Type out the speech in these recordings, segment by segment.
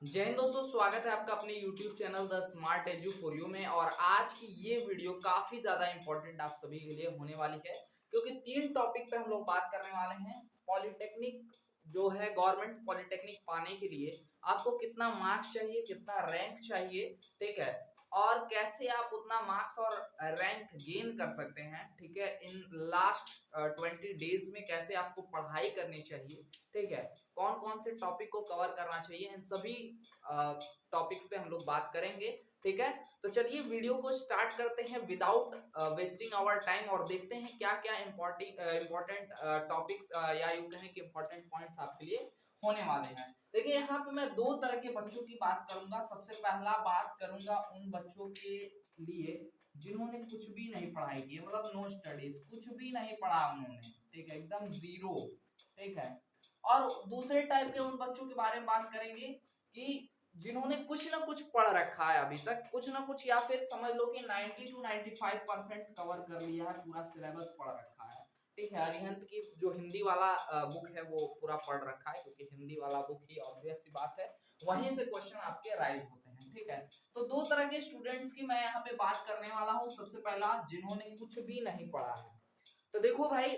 जय हिंद दोस्तों, स्वागत है आपका अपने YouTube channel the smart edu for you में। और आज की ये वीडियो काफी ज्यादा इंपॉर्टेंट आप सभी के लिए होने वाली है, क्योंकि तीन टॉपिक पे हम लोग बात करने वाले हैं। पॉलिटेक्निक जो है, गवर्नमेंट पॉलिटेक्निक पाने के लिए आपको कितना मार्क्स चाहिए, कितना रैंक चाहिए, ठीक है, और कैसे आप उतना मार्क्स और रैंक गेन कर सकते हैं, ठीक है, इन लास्ट 20 डेज में कैसे आपको पढ़ाई करनी चाहिए, ठीक है, कौन कौन से टॉपिक को कवर करना चाहिए, इन सभी टॉपिक्स पे हम लोग बात करेंगे। ठीक है, तो चलिए वीडियो को स्टार्ट करते हैं विदाउट वेस्टिंग आवर टाइम और देखते हैं क्या क्या इंपॉर्टेंट टॉपिक्स या यूं कहें कि इंपॉर्टेंट पॉइंट्स आपके लिए होने वाले हैं। देखिए, यहाँ पे मैं दो तरह के बच्चों की बात करूंगा। सबसे पहला बात करूंगा उन बच्चों के लिए जिन्होंने कुछ भी नहीं पढ़ाई की, मतलब नो स्टडीज, कुछ भी नहीं पढ़ा उन्होंने, ठीक है, एकदम जीरो। ठीक है, और दूसरे टाइप के उन बच्चों के बारे में बात करेंगे कि जिन्होंने कुछ ना कुछ पढ़ रखा है अभी तक, कुछ ना कुछ, या फिर समझ लो कि 90 to 95% कवर कर लिया है, पूरा सिलेबस पढ़ रखा है। ठीक है, अरिहंत की जो हिंदी वाला बुक है वो पूरा पढ़ रखा है, क्योंकि हिंदी वाला बुक ही ऑब्वियस सी बात है, वहीं से क्वेश्चन आपके राइज होते हैं। ठीक है, तो दो तरह के स्टूडेंट्स की मैं यहाँ पे बात करने वाला हूँ। सबसे पहला, जिन्होंने कुछ भी नहीं पढ़ा है। तो देखो भाई,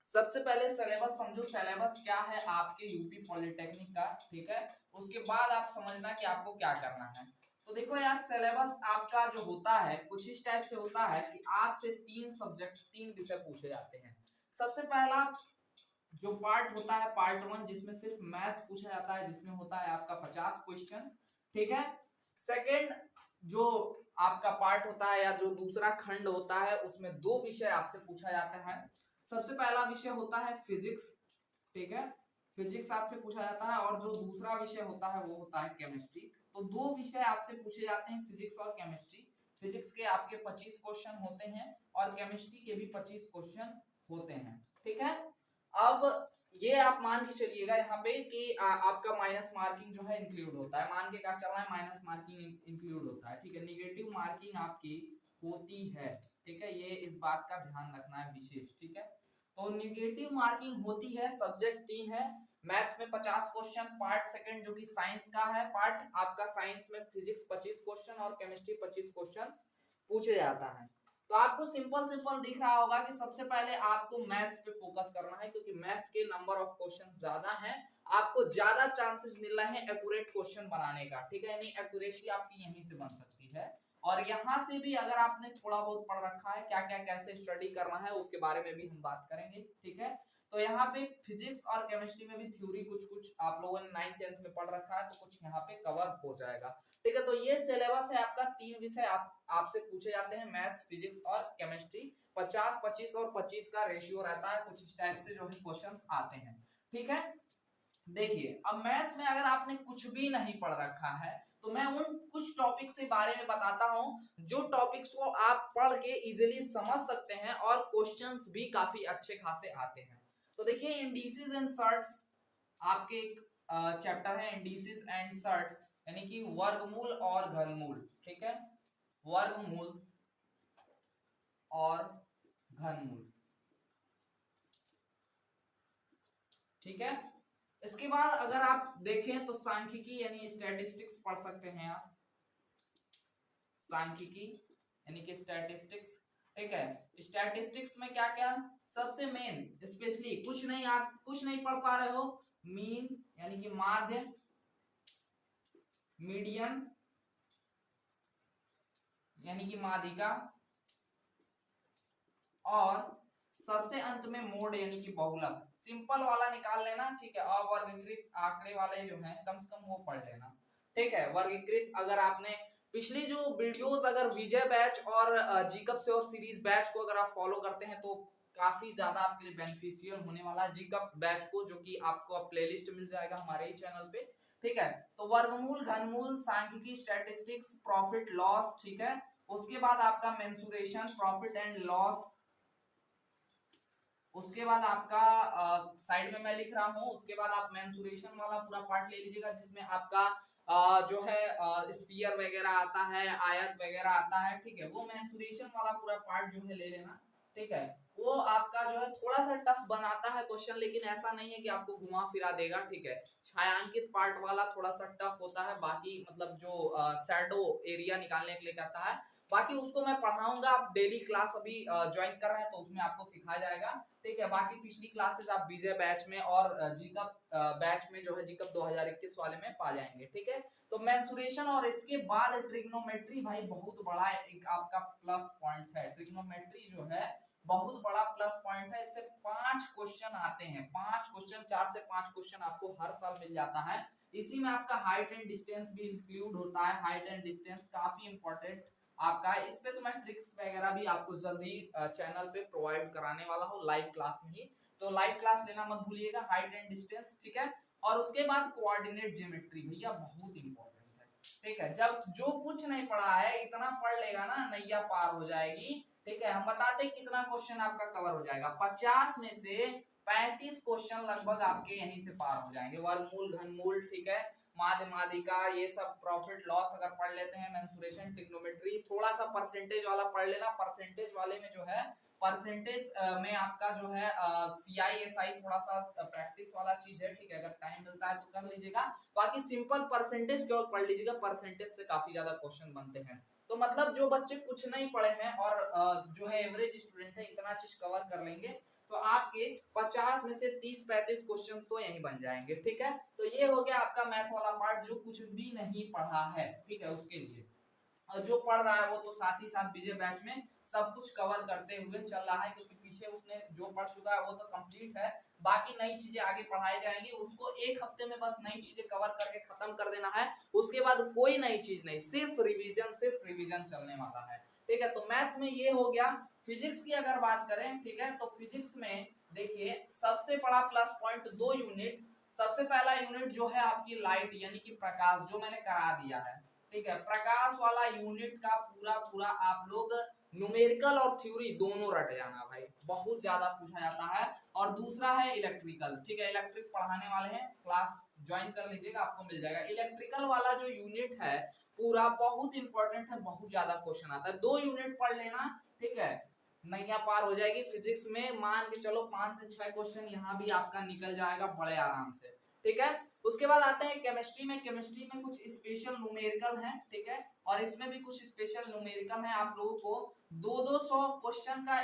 सबसे पहले सिलेबस समझो, सिलेबस क्या है आपके यूपी पॉलिटेक्निक का। ठीक है, उसके बाद आप समझना कि आपको क्या करना है। तो देखो यार, सिलेबस आपका जो होता है कुछ इस टाइप से होता है कि आपसे तीन सब्जेक्ट, तीन विषय पूछे जाते हैं। सबसे पहला जो पार्ट होता है पार्ट वन, जिसमें सिर्फ मैथ्स पूछा जाता है, जिसमें होता है आपका 50 क्वेश्चन। ठीक है, सेकेंड जो आपका पार्ट होता है या जो दूसरा खंड होता है, उसमें दो विषय आपसे पूछा जाता है। सबसे पहला विषय होता है फिजिक्स। ठीक है, फिजिक्स आपसे पूछा जाता है, और जो दूसरा विषय होता है वो होता है केमिस्ट्री। तो दो विषय आपसे पूछे जाते हैं, फिजिक्स और केमिस्ट्री। फिजिक्स के आपके 25 क्वेश्चन होते हैं और केमिस्ट्री के भी 25 क्वेश्चन होते हैं। ठीक है, अब ये आप मान के चलिएगा यहाँ पे कि आपका माइनस मार्किंग जो है इंक्लूड होता है। मान के क्या चल रहा है, माइनस मार्किंग इंक्लूड होता है। ठीक है, निगेटिव मार्किंग आपकी होती है। ठीक है, ये इस बात का ध्यान रखना है विशेष। ठीक है, तो निगेटिव मार्किंग होती है। सब्जेक्ट तीन है, मैथ्स में 50 क्वेश्चन, पार्ट सेकंड जो कि साइंस का है, पार्ट आपका साइंस में फिजिक्स 25 क्वेश्चन और केमिस्ट्री 25 क्वेश्चन पूछे जाता है। तो आपको सिंपल सिंपल दिख रहा होगा कि सबसे पहले आपको मैथ्स पे फोकस करना है, क्योंकि मैथ्स के नंबर ऑफ क्वेश्चन ज्यादा हैं, आपको ज्यादा चांसेस मिल रहे हैं एक्यूरेट क्वेश्चन बनाने का। ठीक है, यानी एक्यूरेसी आपकी यहीं से बन सकती है। और यहाँ से भी अगर आपने थोड़ा बहुत पढ़ रखा है, क्या क्या कैसे स्टडी करना है उसके बारे में भी हम बात करेंगे। ठीक है, तो यहाँ पे फिजिक्स और केमिस्ट्री में भी थ्योरी कुछ कुछ आप लोगों ने 9th 10th में पढ़ रखा है, तो कुछ यहाँ पे कवर हो जाएगा। ठीक है, तो ये सिलेबस है आपका। तीन विषय आपसे पूछे जाते हैं, मैथ्स, फिजिक्स और केमिस्ट्री। 50 25 और 25 का रेशियो रहता है, कुछ इस टाइप से जो है क्वेश्चंस आते हैं। ठीक है, देखिए, अब मैथ्स में अगर आपने कुछ भी नहीं पढ़ रखा है, तो मैं उन कुछ टॉपिक्स के बारे में बताता हूं जो टॉपिक्स को आप पढ़ के इजीली समझ सकते हैं और क्वेश्चंस भी काफी अच्छे खासे आते हैं। तो देखिए, इंडिसेस एंड सर्ट्स आपके चैप्टर है, इंडिसेस एंड सर्ट्स, यानी कि वर्गमूल और घनमूल। ठीक है, वर्गमूल और घनमूल। ठीक है, इसके बाद अगर आप देखें तो सांख्यिकी यानी स्टैटिस्टिक्स पढ़ सकते हैं आप, सांख्यिकी यानी कि स्टैटिस्टिक्स। ठीक है, स्टैटिस्टिक्स में क्या क्या, सबसे मेन, स्पेशली कुछ नहीं, आप कुछ नहीं पढ़ पा रहे हो, मीन यानी कि माध्य, मीडियन यानी कि माध्यिका, और सबसे अंत में मोड यानी कि बहुलक। सिंपल वाला निकाल लेना। ठीक है, अवर्गीकृत आंकड़े वाले जो हैं कम से कम वो पढ़ लेना। ठीक है, वर्गीकृत अगर आपने पिछली जो वीडियोस, अगर विजय बैच और जीकप से और सीरीज बैच को अगर आप फॉलो करते हैं तो काफी ज्यादा आपके लिए बेनिफिशियल होने वाला है जीकप बैच को, जो कि आपको अब प्लेलिस्ट मिल जाएगा हमारे ही चैनल पे। ठीक है, तो वर्गमूल, घनमूल, सांख्यिकी, स्टैटिस्टिक्स, प्रॉफिट लॉस। ठीक है, उसके बाद आपका मेंसुरेशन, प्रॉफिट एंड लॉस। उसके बाद आपका साइड में मैं लिख रहा हूं, उसके बाद आप मेंसुरेशन वाला पूरा पार्ट ले लीजिएगा, जिसमें आपका जो है स्फीयर वगैरह आता है, आयत वगैरह आता है। ठीक है, वो मेंसुरेशन वाला पूरा पार्ट जो है ले लेना। ठीक है, वो आपका जो है थोड़ा सा टफ बनाता है क्वेश्चन, लेकिन ऐसा नहीं है कि आपको घुमा फिरा देगा, ठीक है। छायांकित पार्ट वाला थोड़ा सा टफ होता है, बाकी मतलब जो शैडो एरिया निकालने के लिए कहता है, बाकी उसको मैं पढ़ाऊंगा। आप डेली क्लास अभी ज्वाइन कर रहे हैं तो उसमें आपको सिखाया जाएगा, ठीक है। बाकी पिछली क्लासेस आप विजय बैच में और जीकअप बैच में जो है जीकअप 2021 वाले में पा जाएंगे, ठीक है। तो मेंसुरेशन और इसके बाद ट्रिग्नोमेट्री भाई बहुत बड़ा एक आपका प्लस पॉइंट है। ट्रिग्नोमेट्री जो है बहुत बड़ा प्लस पॉइंट है। इससे 5 क्वेश्चन आते हैं, 5 क्वेश्चन, 4 से 5 क्वेश्चन आपको हर साल मिल जाता है। इसी में आपका हाइट एंड डिस्टेंस भी इंक्लूड होता है। हाइट एंड डिस्टेंस काफी इंपॉर्टेंट आपका है। इस पे तो मैं ट्रिक्स वगैरह भी आपको जल्दी चैनल पे प्रोवाइड कराने वाला हूँ लाइव क्लास में ही, तो लाइव क्लास लेना मत भूलिएगा। हाइट एंड डिस्टेंस, ठीक है। और उसके बाद कोऑर्डिनेट ज्योमेट्री भैया बहुत इंपॉर्टेंट है, ठीक है। जब जो कुछ नहीं पढ़ा है इतना पढ़ लेगा ना, नैया पार हो जाएगी, ठीक है। हम बताते हैं कितना क्वेश्चन आपका कवर हो जाएगा। 50 में से 35 क्वेश्चन लगभग आपके यहीं से पार हो जाएंगे। वर्गमूल, घनमूल, ठीक है, माध्य, माध्यिका, ये सब, प्रॉफिट लॉस अगर पढ़ लेते हैं, मेंसुरेशन, ट्रिग्नोमेट्री, थोड़ा सा परसेंटेज वाला पढ़ लेना। परसेंटेज वाले में जो है परसेंटेज में आपका जो है CISI थोड़ा सा प्रैक्टिस वाला चीज है, ठीक है। अगर टाइम मिलता है तो कर लीजिएगा। बाकी सिंपल परसेंटेज केवल पढ़ लीजिएगा, परसेंटेज से काफी ज्यादा क्वेश्चन बनते हैं। तो मतलब जो बच्चे कुछ नहीं पढ़े हैं और जो है एवरेज स्टूडेंट है, इतना चीज कवर कर लेंगे तो आपके 50 में से 30-35 क्वेश्चन तो यही बन जाएंगे, ठीक है। तो ये हो गया आपका मैथ वाला पार्ट, जो कुछ भी नहीं पढ़ा है, ठीक है, उसके लिए। और जो पढ़ रहा है वो तो साथ ही साथ विजय बैच में सब कुछ कवर करते हुए चल रहा है, क्योंकि पीछे उसने जो पढ़ चुका है वो तो कंप्लीट है। बाकी नई चीजें आगे पढ़ाई जाएंगी, उसको एक हफ्ते में बस नई चीजें कवर करके खत्म कर देना है। उसके बाद कोई नई चीज नहीं, सिर्फ रिवीजन चलने वाला है, ठीक है। तो मैथ्स में ये हो गया। फिजिक्स की अगर बात करें, ठीक है, तो फिजिक्स में देखिए सबसे बड़ा प्लस पॉइंट 2 यूनिट। सबसे पहला यूनिट जो है आपकी लाइट यानी कि प्रकाश, जो मैंने करा दिया है, ठीक है। प्रकाश वाला यूनिट का पूरा पूरा आप लोग न्यूमेरिकल और थ्योरी दोनों रट जाना भाई, बहुत ज्यादा पूछा जाता है। और दूसरा है इलेक्ट्रिकल, ठीक है, इलेक्ट्रिक पढ़ाने वाले हैं, क्लास ज्वाइन कर लीजिएगा, आपको मिल जाएगा। इलेक्ट्रिकल वाला जो यूनिट है पूरा बहुत इंपॉर्टेंट है, बहुत ज्यादा क्वेश्चन आता है। 2 यूनिट पढ़ लेना, ठीक है, नैया पार हो जाएगी। फिजिक्स में मान के चलो 5 से 6 क्वेश्चन यहाँ भी आपका निकल जाएगा बड़े आराम से, ठीक है। उसके बाद आते हैं केमिस्ट्री में। केमिस्ट्री में कुछ स्पेशल न्यूमेरिकल है, ठीक है, और इसमें भी कुछ स्पेशल न्यूमेरिकल है। आप लोगों को 200 क्वेश्चन का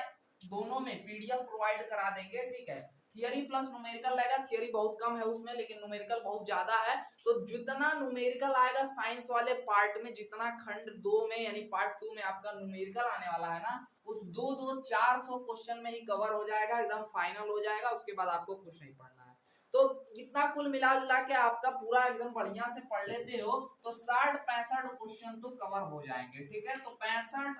दोनों में PDF प्रोवाइड करा देंगे, ठीक है। थियरी प्लस न्यूमेरिकल रहेगा, थियरी बहुत कम है उसमें, लेकिन न्यूमेरिकल बहुत ज्यादा है। तो जितना न्यूमेरिकल आएगा साइंस वाले पार्ट में, जितना खंड 2 में यानी पार्ट 2 में आपका न्यूमेरिकल आने वाला है ना, उस 400 क्वेश्चन में ही कवर हो जाएगा, एकदम फाइनल हो जाएगा। उसके बाद आपको कुछ नहीं पढ़ना है। तो इतना कुल मिला जुला के आपका पूरा एकदम बढ़िया से पढ़ लेते हो तो 60-65 क्वेश्चन तो कवर हो जाएंगे, ठीक है। तो 65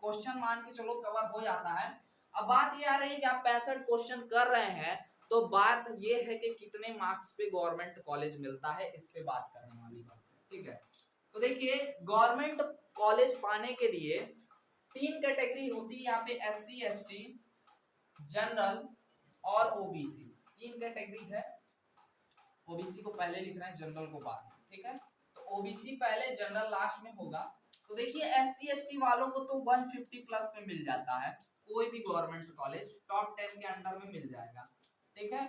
क्वेश्चन मान के चलो कवर हो जाता है। अब बात ये आ रही है कि आप 65 क्वेश्चन कर रहे हैं, तो बात ये है कि कितने मार्क्स पे गवर्नमेंट कॉलेज मिलता है, इस पे बात करने वाली बात, ठीक है। तो देखिए गवर्नमेंट कॉलेज पाने के लिए 3 कैटेगरी होती है यहाँ पे, SC ST, जनरल और OBC। 3 कैटेगरी है। ओबीसी को पहले लिख रहे हैं, जनरल को बाद में, ठीक है। तो ओबीसी पहले, जनरल लास्ट में होगा। तो देखिए SC ST वालों को तो 150 प्लस में मिल जाता है, कोई भी गवर्नमेंट कॉलेज टॉप 10 के अंडर में मिल जाएगा, ठीक है।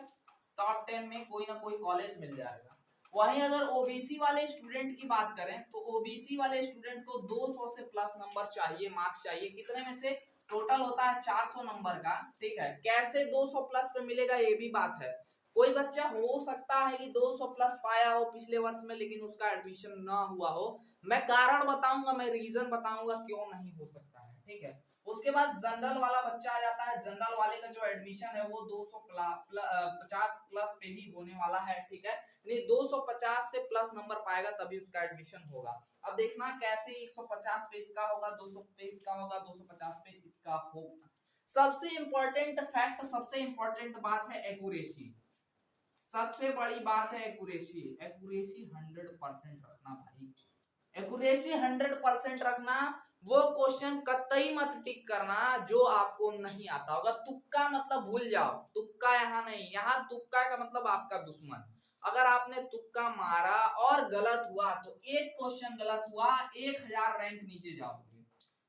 टॉप 10 में कोई ना कोई कॉलेज मिल जाएगा। वहीं अगर ओबीसी वाले स्टूडेंट की बात करें तो ओबीसी वाले स्टूडेंट को 200 से प्लस नंबर चाहिए, मार्क्स चाहिए। कितने में से? टोटल होता है 400 नंबर का, ठीक है। कैसे 200 प्लस पे मिलेगा ये भी बात है। कोई बच्चा हो सकता है कि 200 प्लस पाया हो पिछले वर्ष में, लेकिन उसका एडमिशन ना हुआ हो। मैं कारण बताऊंगा, मैं रीजन बताऊंगा क्यों नहीं हो सकता है, ठीक है। उसके बाद जनरल वाला बच्चा आ जाता है। जनरल वाले का जो एडमिशन है वो 250 प्लस पे ही होने वाला है, ठीक है। यानी 250 से प्लस नंबर पाएगा तभी उसका एडमिशन होगा। अब देखना कैसे 150 पे इसका होगा, 200 पे इसका होगा, 250 पे इसका होगा। सबसे इंपॉर्टेंट फैक्ट, सबसे इंपॉर्टेंट बात है एक्यूरेसी। सबसे बड़ी बात है एक्यूरेसी। एक्यूरेसी 100% रखना भाई, एक्यूरेसी 100% रखना। वो क्वेश्चन कतई मत टिक करना जो आपको नहीं आता होगा। तुक्का मतलब भूल जाओ, तुक्का यहाँ नहीं, यहाँ तुक्का का मतलब आपका दुश्मन। अगर आपने तुक्का मारा और गलत हुआ तो एक क्वेश्चन गलत हुआ, 1000 रैंक नीचे जाओगे।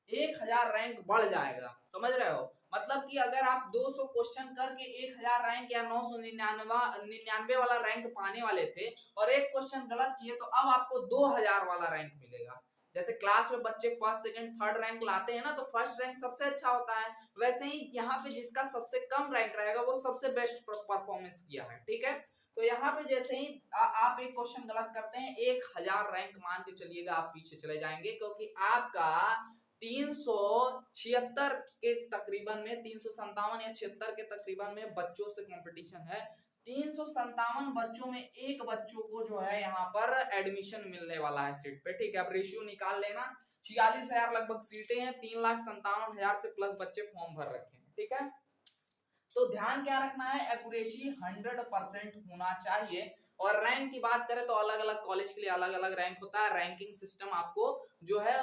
1000 रैंक बढ़ जाएगा, समझ रहे हो? मतलब कि अगर आप 200 क्वेश्चन करके 1000 रैंक या 999 वाला रैंक पाने वाले थे और एक क्वेश्चन गलत किए तो अब आपको 2000 वाला रैंक मिलेगा। जैसे क्लास में बच्चे फर्स्ट सेकंड थर्ड रैंक लाते हैं ना, तो फर्स्ट रैंक सबसे अच्छा होता है, वैसे ही यहाँ पे जिसका सबसे कम रैंक रहेगा वो सबसे बेस्ट परफॉर्मेंस किया है, ठीक है। तो यहाँ पे जैसे ही आप एक क्वेश्चन गलत करते हैं, 1000 रैंक मान के चलिएगा आप पीछे चले जाएंगे, क्योंकि आपका 376 के तकरीबन में 357 या 76 के तकरीबन में बच्चों से कंपटीशन है। 357 बच्चों में एक बच्चों को जो है यहाँ पर एडमिशन मिलने वाला है सीट पे, ठीक है। अब रेशियो निकाल लेना, 46,000 लगभग सीटें हैं, 3,57,000 से प्लस बच्चे फॉर्म भर रखे हैं, ठीक है। तो ध्यान क्या रखना है, एक्यूरेसी 100% होना चाहिए। और रैंक की बात करें तो अलग अलग कॉलेज के लिए अलग अलग रैंक होता है। रैंकिंग सिस्टम आपको जो है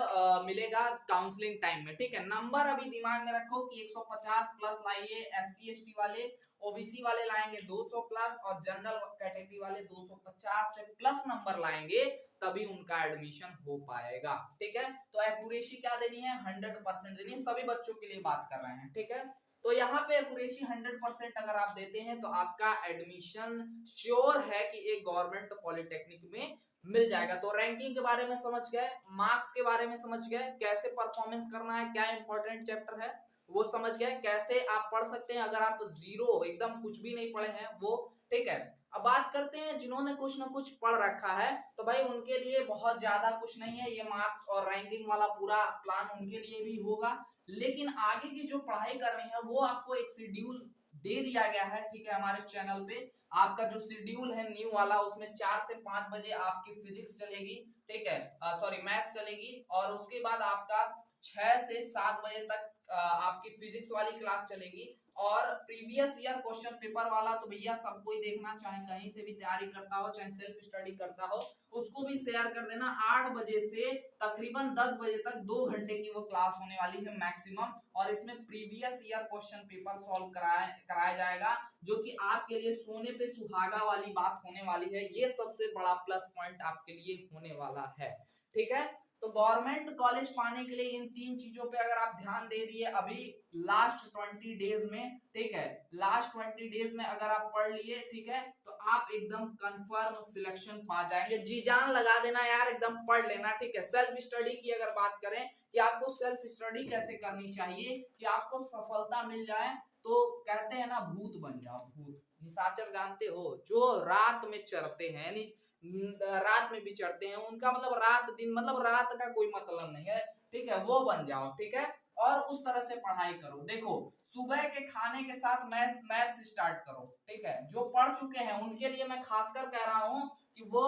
मिलेगा काउंसलिंग टाइम में, ठीक है। नंबर अभी दिमाग में रखो कि 150 प्लस लाइए, एससी एसटी वाले ओबीसी वाले लाएंगे 200 प्लस, और जनरल कैटेगरी वाले 250 से प्लस नंबर लाएंगे, तभी उनका एडमिशन हो पाएगा, ठीक है। तो एक्यूरेसी क्या देनी है, 100% देनी है, सभी बच्चों के लिए बात कर रहे हैं, ठीक है। तो यहाँ पे एक्यूरेसी 100% अगर आप देते हैं तो आपका एडमिशन श्योर है कि एक गवर्नमेंट पॉलिटेक्निक में मिल जाएगा। तो रैंकिंग के बारे में समझ गए, मार्क्स के बारे में समझ गए, कैसे परफॉर्मेंस करना है, क्या इंपॉर्टेंट चैप्टर है वो समझ गए, कैसे आप पढ़ सकते हैं अगर आप जीरो एकदम कुछ भी नहीं पढ़े हैं वो, ठीक है। अब बात करते हैं जिन्होंने कुछ ना कुछ पढ़ रखा है, तो भाई उनके लिए बहुत ज्यादा कुछ नहीं है, ये मार्क्स और रैंकिंग वाला पूरा प्लान उनके लिए भी होगा। लेकिन आगे की जो पढ़ाई कर रहे हैं वो आपको एक शेड्यूल दे दिया गया है, ठीक है। हमारे चैनल पे आपका जो शेड्यूल है न्यू वाला, उसमें 4 से 5 बजे आपकी फिजिक्स चलेगी, ठीक है, सॉरी मैथ्स चलेगी, और उसके बाद आपका 6 से 7 बजे तक आपकी फिजिक्स वाली क्लास चलेगी। और प्रीवियस ईयर क्वेश्चन पेपर वाला तो भैया सबको ही देखना, चाहे कहीं से भी तैयारी करता हो, चाहे सेल्फ स्टडी करता हो, उसको भी शेयर कर देना। 8 बजे से तकरीबन 10 बजे तक 2 घंटे की वो क्लास होने वाली है मैक्सिमम, और इसमें previous year question paper solve कराया जाएगा, जो कि आपके लिए सोने पे सुहागा वाली बात होने वाली है। ये सबसे बड़ा प्लस पॉइंट आपके लिए होने वाला है, ठीक है। तो गवर्नमेंट कॉलेज पाने के लिए इन 3 चीजों पे अगर आप ध्यान दे दिए अभी लास्ट 20 डेज में, ठीक है, लास्ट 20 डेज में अगर आप पढ़ लिए, ठीक है, तो आप एकदम कंफर्म सिलेक्शन पा जाएंगे। जी जान लगा देना यार, एकदम पढ़ लेना, ठीक है। सेल्फ स्टडी की अगर बात करें कि आपको सेल्फ स्टडी कैसे करनी चाहिए कि आपको सफलता मिल जाए, तो कहते हैं ना भूत बन जाओ, भूत निशाचर जानते हो, जो रात में चरते हैं, रात में भी चढ़ते हैं, उनका मतलब रात दिन मतलब रात का कोई मतलब नहीं है, ठीक है, वो बन जाओ, ठीक है। और उस तरह से पढ़ाई करो। देखो सुबह के खाने के साथ मैथ्स स्टार्ट करो, ठीक है। जो पढ़ चुके हैं उनके लिए मैं खासकर कह रहा हूं कि वो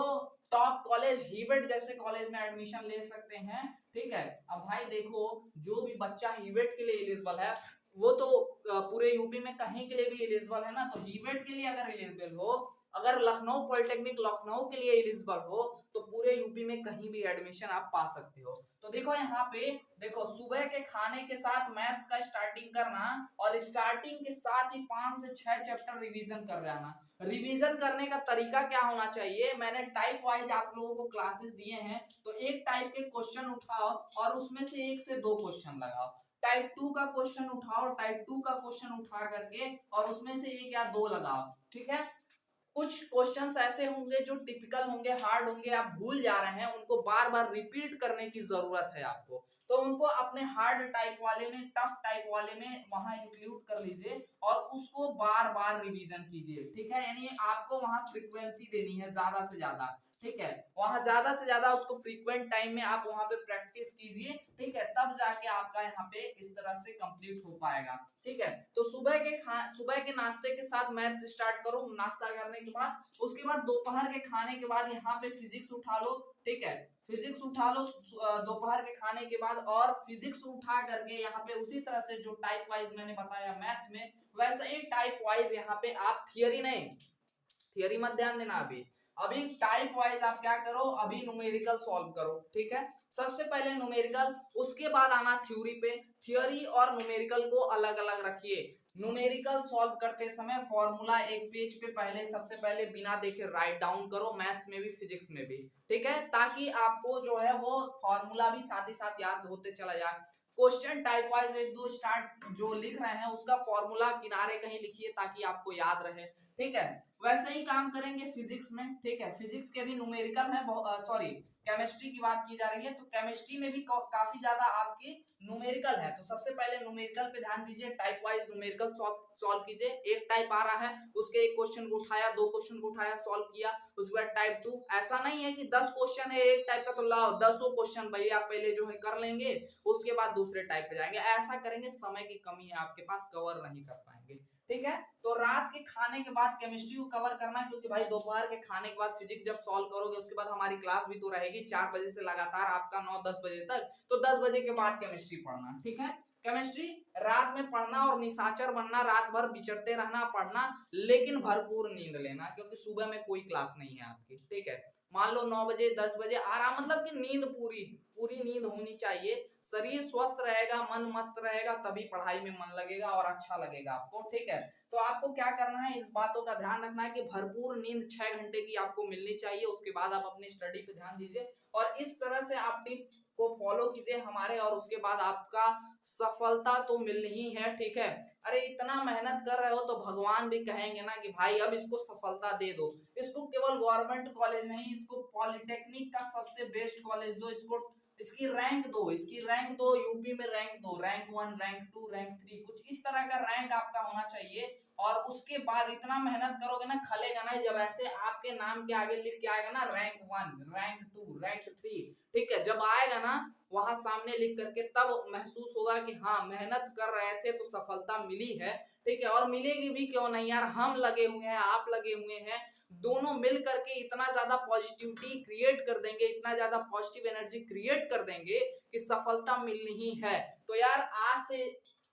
टॉप कॉलेज हीवेट जैसे कॉलेज में एडमिशन ले सकते हैं, ठीक है। अब भाई देखो, जो भी बच्चा हीवेट के लिए एलिजिबल है वो तो पूरे यूपी में कहीं के लिए भी एलिजिबल है ना, तो हीवेट के लिए अगर एलिजिबल हो, अगर लखनऊ पॉलिटेक्निक लखनऊ के लिए एलिजिबल हो, तो पूरे यूपी में कहीं भी एडमिशन आप पा सकते हो। तो देखो यहाँ पे, देखो सुबह के खाने के साथ मैथ्स का स्टार्टिंग करना, और स्टार्टिंग के साथ ही 5 से 6 चैप्टर रिवीजन कर जाना। रिवीजन करने का तरीका क्या होना चाहिए, मैंने टाइप वाइज आप लोगों को क्लासेस दिए हैं, तो एक टाइप के क्वेश्चन उठाओ और उसमें से 1 से 2 क्वेश्चन लगाओ। टाइप 2 का क्वेश्चन उठाओ, टाइप 2 का क्वेश्चन उठा करके और उसमें से 1 या 2 लगाओ, ठीक है। कुछ क्वेश्चंस ऐसे होंगे जो टिपिकल होंगे, हार्ड होंगे, आप भूल जा रहे हैं, उनको बार बार रिपीट करने की जरूरत है आपको, तो उनको अपने हार्ड टाइप वाले में, टफ टाइप वाले में वहां इंक्लूड कर लीजिए और उसको बार बार रिवीजन कीजिए, ठीक है। यानी आपको वहां फ्रीक्वेंसी देनी है ज्यादा से ज्यादा, ठीक है। वहां ज्यादा से ज्यादा उसको फ्रीक्वेंट टाइम में आप वहां पे प्रैक्टिस कीजिए, ठीक है, तब जाके आपका यहाँ पे इस तरह से कंप्लीट हो पाएगा, ठीक है। तो सुबह के नाश्ते के साथ मैथ्स स्टार्ट करो, नाश्ता करने के बाद उसके बाद दोपहर के खाने के बाद यहाँ पे फिजिक्स उठा लो, ठीक है, फिजिक्स उठा लो दोपहर के खाने के बाद, और फिजिक्स उठा करके यहाँ पे उसी तरह से जो टाइप वाइज मैंने बताया मैथ्स में, वैसे ही टाइप वाइज यहाँ पे आप थियरी नहीं, थियरी मत ध्यान देना, अभी टाइप वाइज आप क्या करो, अभी न्यूमेरिकल सॉल्व करो, ठीक है। सबसे पहले न्यूमेरिकल, उसके बाद आना थ्योरी पे। थियरी और न्यूमेरिकल को अलग अलग रखिए। न्यूमेरिकल सॉल्व करते समय फॉर्मूला एक पेज पे पहले सबसे पहले बिना देखे राइट डाउन करो, मैथ्स में भी फिजिक्स में भी, ठीक है, ताकि आपको जो है वो फॉर्मूला भी साथ ही साथ याद होते चला जाए। क्वेश्चन टाइप वाइज एक दो स्टार्ट जो लिख रहे हैं उसका फॉर्मूला किनारे कहीं लिखिए ताकि आपको याद रहे, ठीक है। वैसे ही काम करेंगे फिजिक्स में, ठीक है। फिजिक्स के भी न्यूमेरिकल है, सॉरी केमिस्ट्री की बात की जा रही है, तो केमिस्ट्री में भी काफी ज्यादा आपके न्यूमेरिकल है। तो सबसे पहले न्यूमेरिकल पे ध्यान दीजिए, टाइप वाइज न्यूमेरिकल सॉल्व कीजिए। एक टाइप आ रहा है, उसके एक क्वेश्चन को उठाया, दो क्वेश्चन को उठाया, सॉल्व किया। उसके बाद टाइप 2, ऐसा नहीं है कि 10 क्वेश्चन है एक टाइप का तो लाओ 10 क्वेश्चन भैया पहले जो है कर लेंगे, उसके बाद दूसरे टाइप पे जाएंगे। ऐसा करेंगे समय की कमी है आपके पास, कवर नहीं कर पाएंगे, ठीक है। तो रात के खाने के बाद केमिस्ट्री को कवर करना, क्योंकि भाई दोपहर के खाने के बाद फिजिक्स जब सॉल्व करोगे उसके बाद हमारी क्लास भी तो रहेगी 4 बजे से लगातार आपका 9-10 बजे तक, तो 10 बजे के बाद केमिस्ट्री पढ़ना, ठीक है। केमिस्ट्री रात में पढ़ना और निशाचर बनना, रात भर विचरते रहना, पढ़ना, लेकिन भरपूर नींद लेना, क्योंकि सुबह में कोई क्लास नहीं है आपकी, ठीक है। मान लो 9 बजे 10 बजे आराम, मतलब कि नींद पूरी पूरी नींद होनी चाहिए। शरीर स्वस्थ रहेगा, मन मस्त रहेगा, तभी पढ़ाई में मन लगेगा और अच्छा लगेगा आपको, ठीक है। तो आपको क्या करना है, इस बातों का ध्यान रखना है कि भरपूर नींद 6 घंटे की आपको मिलनी चाहिए। उसके बाद आप अपनी स्टडी पे ध्यान दीजिए और इस तरह से आप टिप्स को फॉलो कीजिए हमारे, और उसके बाद आपका सफलता तो मिलनी ही है, ठीक है। अरे इतना मेहनत कर रहे हो तो भगवान भी कहेंगे ना कि भाई अब इसको सफलता दे दो। इसको केवल गवर्नमेंट कॉलेज नहीं, इसको पॉलिटेक्निक का सबसे बेस्ट कॉलेज दो, इसको इसकी रैंक दो, इसकी रैंक दो, यूपी में रैंक दो, रैंक 1, रैंक 2, रैंक 3, कुछ इस तरह का रैंक आपका होना चाहिए। और उसके बाद इतना मेहनत करोगे ना, खलेगा ना, जब ऐसे आपके नाम के आगे लिख के आएगा ना रैंक 1, रैंक 2, रैंक 3, ठीक है, जब आएगा ना वहां सामने लिख करके, तब महसूस होगा कि हाँ मेहनत कर रहे थे तो सफलता मिली है, ठीक है। और मिलेगी भी क्यों नहीं यार, हम लगे हुए हैं, आप लगे हुए हैं, दोनों मिल करके इतना ज्यादा पॉजिटिविटी क्रिएट कर देंगे, इतना ज्यादा पॉजिटिव एनर्जी क्रिएट कर देंगे कि सफलता मिलनी ही है। तो यार आज से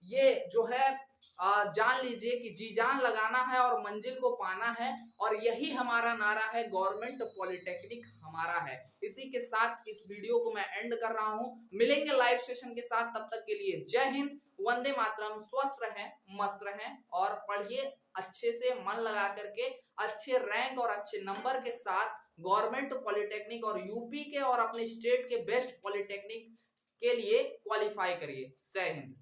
ये जो है जान लीजिए कि जी जान लगाना है और मंजिल को पाना है, और यही हमारा नारा है, गवर्नमेंट पॉलिटेक्निक हमारा है। इसी के साथ इस वीडियो को मैं एंड कर रहा हूं, मिलेंगे लाइव सेशन के साथ, तब तक के लिए जय हिंद, वंदे मातरम, स्वस्थ रहें, मस्त रहें और पढ़िए अच्छे से मन लगा करके, अच्छे रैंक और अच्छे नंबर के साथ गवर्नमेंट पॉलिटेक्निक और यूपी के और अपने स्टेट के बेस्ट पॉलिटेक्निक के लिए क्वालिफाई करिए। जय हिंद।